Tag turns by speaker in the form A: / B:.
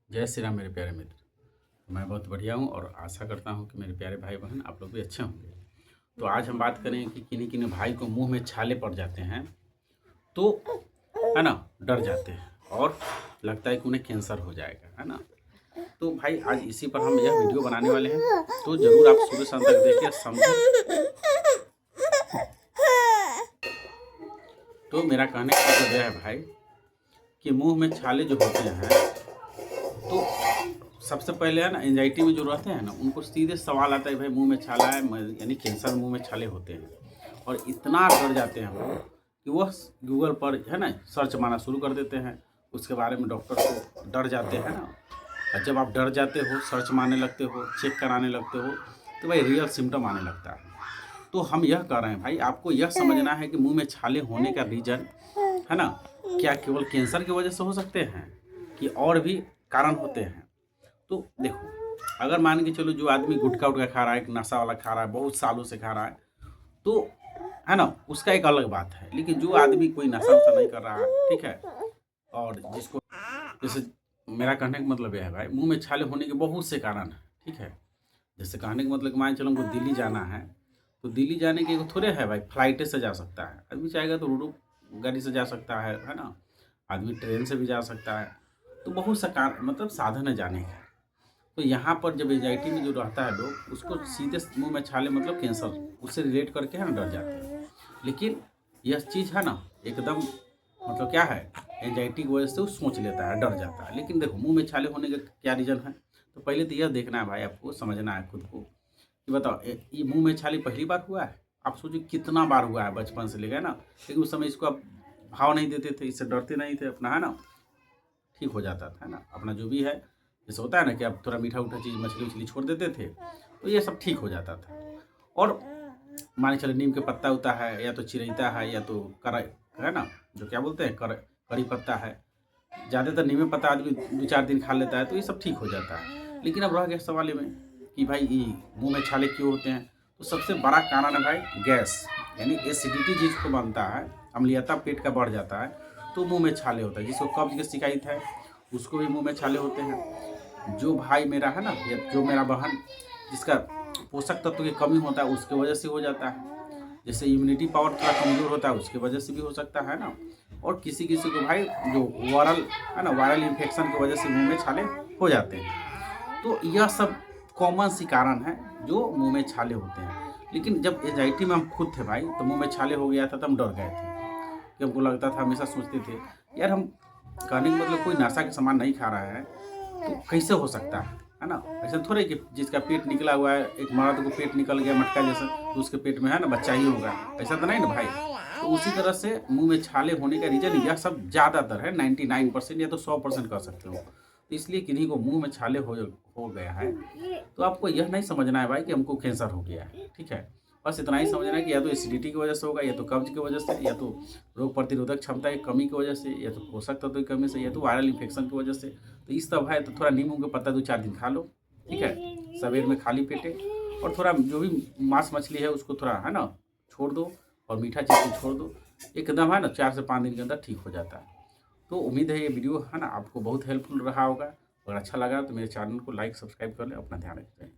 A: जय श्री राम मेरे प्यारे मित्र। मैं बहुत बढ़िया हूँ और आशा करता हूँ कि मेरे प्यारे भाई बहन आप लोग भी अच्छे होंगे। तो आज हम बात करें कि किन्हीं किन्हीं भाई को मुंह में छाले पड़ जाते हैं तो है ना, डर जाते हैं और लगता है कि उन्हें कैंसर हो जाएगा, है ना। तो भाई आज इसी पर हम यह वीडियो बनाने वाले हैं, तो ज़रूर आप शुरू से अंत तक देखिए, समझें। तो मेरा कहने का मतलब यह है भाई कि मुंह में छाले जो होते हैं तो सबसे पहले है ना, एंजाइटी में जो रहते हैं ना, उनको सीधे सवाल आता है भाई मुंह में छाला है, यानी कैंसर मुंह में छाले होते हैं। और इतना डर जाते हैं वो कि वह गूगल पर है ना सर्च मारना शुरू कर देते हैं, उसके बारे में डॉक्टर को डर जाते हैं ना। और जब आप डर जाते हो, सर्च मारने लगते हो, चेक कराने लगते हो, तो भाई रियल सिम्टम आने लगता है। तो हम यह कह रहे हैं भाई, आपको यह समझना है कि मुंह में छाले होने का रीज़न है ना, क्या केवल कैंसर की वजह से हो सकते हैं कि और भी कारण होते हैं। तो देखो, अगर मान के चलो जो आदमी गुटखा उटखा खा रहा है, नशा वाला खा रहा है, बहुत सालों से खा रहा है, तो है ना, उसका एक अलग बात है। लेकिन जो आदमी कोई नशा वशा नहीं कर रहा है, ठीक है, और जिसको, जैसे मेरा कहने का मतलब यह है भाई, मुंह में छाले होने के बहुत से कारण हैं, ठीक है। जैसे कहने का मतलब कि मान चलो हमको दिल्ली जाना है, तो दिल्ली जाने के थोड़े है भाई, फ्लाइटे से जा सकता है आदमी, चाहेगा तो रोडो गाड़ी से जा सकता है ना, आदमी ट्रेन से भी जा सकता है। तो बहुत सा मतलब साधन है जाने का। तो यहाँ पर जब एंजाइटी में जो रहता है लोग, उसको सीधे मुंह में छाले मतलब कैंसर, उससे रिलेट करके है ना डर जाते हैं। लेकिन यह चीज़ है ना एकदम मतलब क्या है, एंजाइटी की वजह से वो सोच लेता है, डर जाता है। लेकिन देखो, मुंह में छाले होने का क्या रीज़न है, तो पहले तो यह देखना है भाई, आपको समझना है खुद को कि बताओ ये मुंह में छाले पहली बार हुआ है? आप सोचिए कितना बार हुआ है बचपन से लेकर ना। लेकिन उस समय इसको आप भाव नहीं देते थे, इससे डरते नहीं थे, अपना है ना ठीक हो जाता था, है ना। अपना जो भी है, जैसे होता है ना कि आप थोड़ा मीठा उठा चीज़, मछली उछली छोड़ देते थे, तो ये सब ठीक हो जाता था। और मान के चले नीम के पत्ता होता है, या तो चिरैता है, या तो करा है ना, जो क्या बोलते हैं करी पत्ता है। ज़्यादातर नीम पत्ता आदमी 2-4 दिन खा लेता है, तो ये सब ठीक हो जाता है। लेकिन अब रह गया सवाल में कि भाई ये मुँह में छाले क्यों होते हैं। तो सबसे बड़ा कारण है भाई गैस, यानी एसिडिटी जिसको बनता है, अम्लीयता पेट का बढ़ जाता है, तो मुंह में छाले होता है। जिसको कब्ज की शिकायत है उसको भी मुंह में छाले होते हैं। जो भाई मेरा है ना, या जो मेरा बहन जिसका पोषक तत्व की कमी होता है, उसके वजह से हो जाता है। जैसे इम्यूनिटी पावर थोड़ा कमज़ोर होता है, उसकी वजह से भी हो सकता है ना। और किसी किसी को भाई जो वायरल है ना, वायरल इन्फेक्शन की वजह से मुंह में छाले हो जाते हैं। तो यह सब कॉमन सी कारण है जो मुंह में छाले होते हैं। लेकिन जब एंजाइटी में हम खुद थे भाई, तो मुंह में छाले हो गया था, तो हम डर गए थे कि हमको लगता था, हमेशा सोचते थे यार, हम कहने का मतलब कोई नशा के सामान नहीं खा रहा है तो कैसे हो सकता है ना। ऐसा थोड़े कि जिसका पेट निकला हुआ है, एक मर्द को पेट निकल गया मटका जैसा, तो उसके पेट में है ना बच्चा ही होगा, ऐसा तो नहीं ना भाई। तो उसी तरह से मुंह में छाले होने का रीज़न यह सब ज़्यादातर है, 99% या तो 100% कह सकते हो। तो इसलिए किन्हीं को मुंह में छाले हो गया है, तो आपको यह नहीं समझना है भाई कि हमको कैंसर हो गया है, ठीक है। बस इतना ही समझना है कि या तो एसिडिटी की वजह से होगा, या तो कब्ज की वजह से, या तो रोग प्रतिरोधक क्षमता की कमी की वजह से, या तो पोषक तत्व की कमी से, या तो वायरल इन्फेक्शन की वजह से। तो इस सब है तो थोड़ा नींबू का पत्ता 2-4 दिन खा लो, ठीक है, सवेर में खाली पेटे। और थोड़ा जो भी मांस मछली है उसको थोड़ा है ना छोड़ दो, और मीठा चीज़ छोड़ दो, एकदम है ना 4 से 5 दिन के अंदर ठीक हो जाता है। तो उम्मीद है ये वीडियो है ना आपको बहुत हेल्पफुल रहा होगा। अगर अच्छा लगा तो मेरे चैनल को लाइक सब्सक्राइब कर लें। अपना ध्यान रखें।